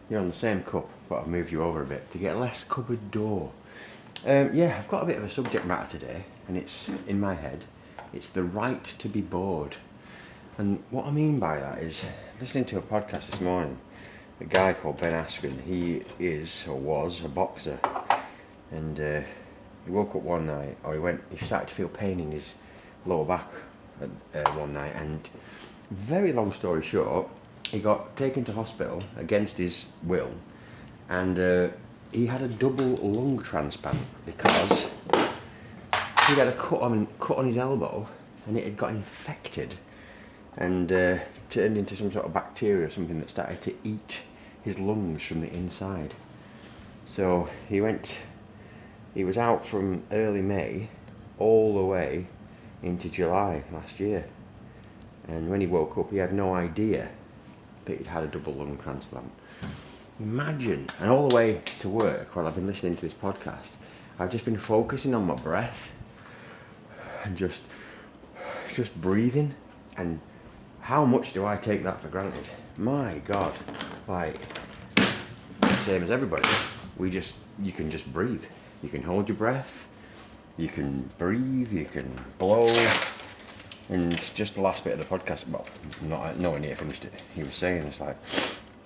You're on the same cup, but I've moved you over a bit to get less cupboard door. Yeah, I've got a bit of a subject matter today, and it's in my head. It's the right to be bored. And what I mean by that is, listening to a podcast this morning, a guy called Ben Askren, he is, or was, a boxer. And he woke up one night, he started to feel pain in his lower back one night, and very long story short, he got taken to hospital against his will, and he had a double lung transplant because he had a cut on his elbow, and it had got infected and turned into some sort of bacteria or something that started to eat his lungs from the inside. So he was out from early May all the way into July last year. And when he woke up, he had no idea that he'd had a double lung transplant. Imagine, and all the way to work while I've been listening to this podcast, I've just been focusing on my breath and just breathing. And how much do I take that for granted? My God, like, same as everybody. You can just breathe. You can hold your breath, you can breathe, you can blow. And just the last bit of the podcast, well, nowhere near finished it, he was saying, it's like,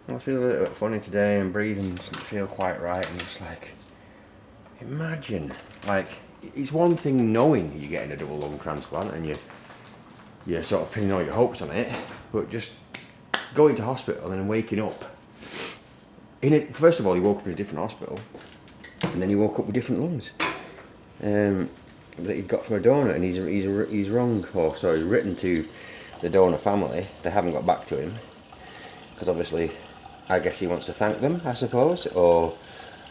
I feel a little bit funny today, and breathing doesn't feel quite right, and it's like, imagine, like, it's one thing knowing you're getting a double lung transplant, and you're sort of pinning all your hopes on it, but just going to hospital and waking up, first of all, he woke up in a different hospital, and then he woke up with different lungs. That he'd got from a donor, and he's wrong, or sorry, written to the donor family. They haven't got back to him because obviously, I guess he wants to thank them, I suppose, or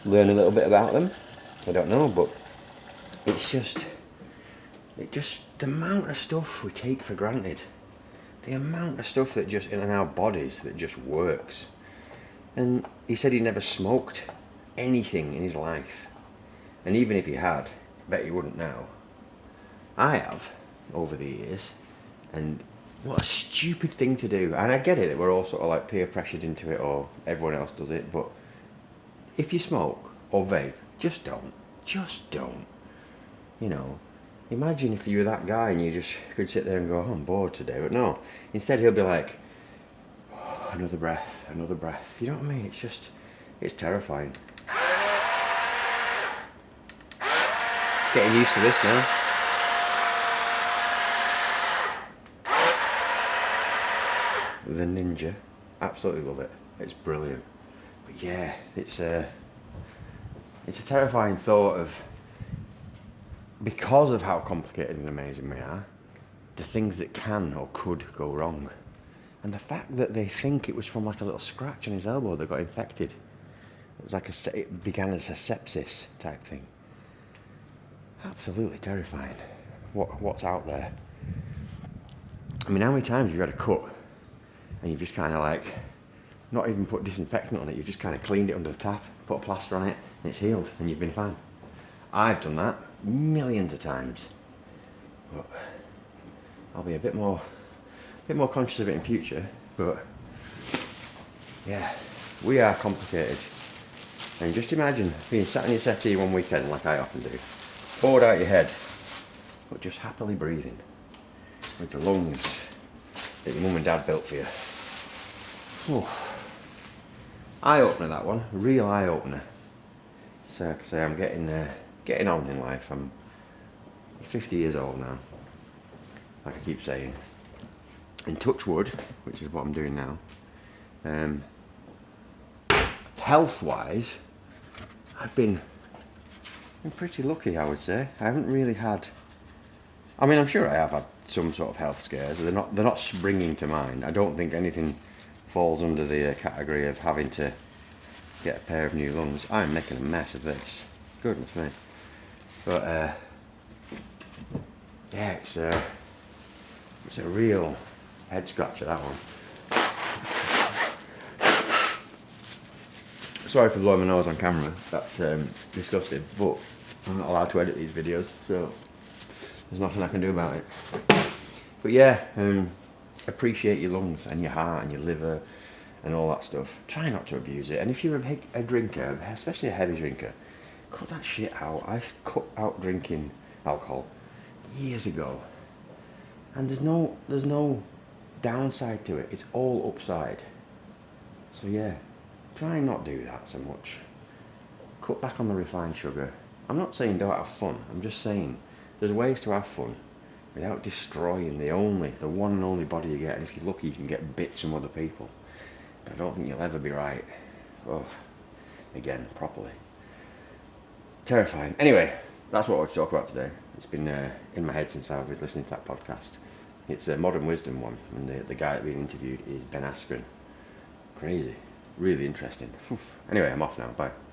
learn a little bit about them. I don't know, but it's just the amount of stuff we take for granted, the amount of stuff that just in our bodies that just works. And he said he never smoked anything in his life, and even if he had, I bet he wouldn't now. I have over the years, and what a stupid thing to do. And I get it that we're all sort of like peer pressured into it, or everyone else does it, but if you smoke or vape, just don't. You know, imagine if you were that guy and you just could sit there and go, oh, I'm bored today, but no. Instead he'll be like, oh, another breath. You know what I mean? It's terrifying. Getting used to this now. The Ninja, absolutely love it. It's brilliant. But yeah, it's a terrifying thought of, because of how complicated and amazing we are, the things that can or could go wrong. And the fact that they think it was from like a little scratch on his elbow that got infected. It began as a sepsis type thing. Absolutely terrifying. What's out there? I mean, how many times have you had a cut and you've just kind of like not even put disinfectant on it, you've just kind of cleaned it under the tap, put a plaster on it, and it's healed, and you've been fine. I've done that millions of times, but I'll be a bit more conscious of it in future. But yeah, we are complicated. And just imagine being sat in your settee one weekend, like I often do, bored out your head, but just happily breathing with the lungs that your mum and dad built for you. Whew. Eye-opener, that one. Real eye-opener. So, like I say, I'm getting on in life. I'm 50 years old now, like I keep saying. And touch wood, which is what I'm doing now. Health-wise, I've been pretty lucky, I would say. I haven't really had... I mean, I'm sure I have had some sort of health scares. They're not springing to mind. I don't think anything falls under the category of having to get a pair of new lungs. I'm making a mess of this. Goodness me. But yeah, it's a real head scratcher, that one. Sorry for blowing my nose on camera. That's disgusting. But I'm not allowed to edit these videos, so there's nothing I can do about it. But yeah, appreciate your lungs and your heart and your liver and all that stuff. Try not to abuse it. And if you're a drinker, especially a heavy drinker, cut that shit out. I cut out drinking alcohol years ago, and there's no downside to it. It's all upside. So yeah, try and not do that so much. Cut back on the refined sugar. I'm not saying don't have fun. I'm just saying there's ways to have fun without destroying the one and only body you get. And if you're lucky, you can get bits from other people. But I don't think you'll ever be right. Oh, again, properly. Terrifying. Anyway, that's what I want to talk about today. It's been in my head since I was listening to that podcast. It's a Modern Wisdom one, and the guy that being interviewed is Ben Askren. Crazy. Really interesting. Anyway, I'm off now. Bye.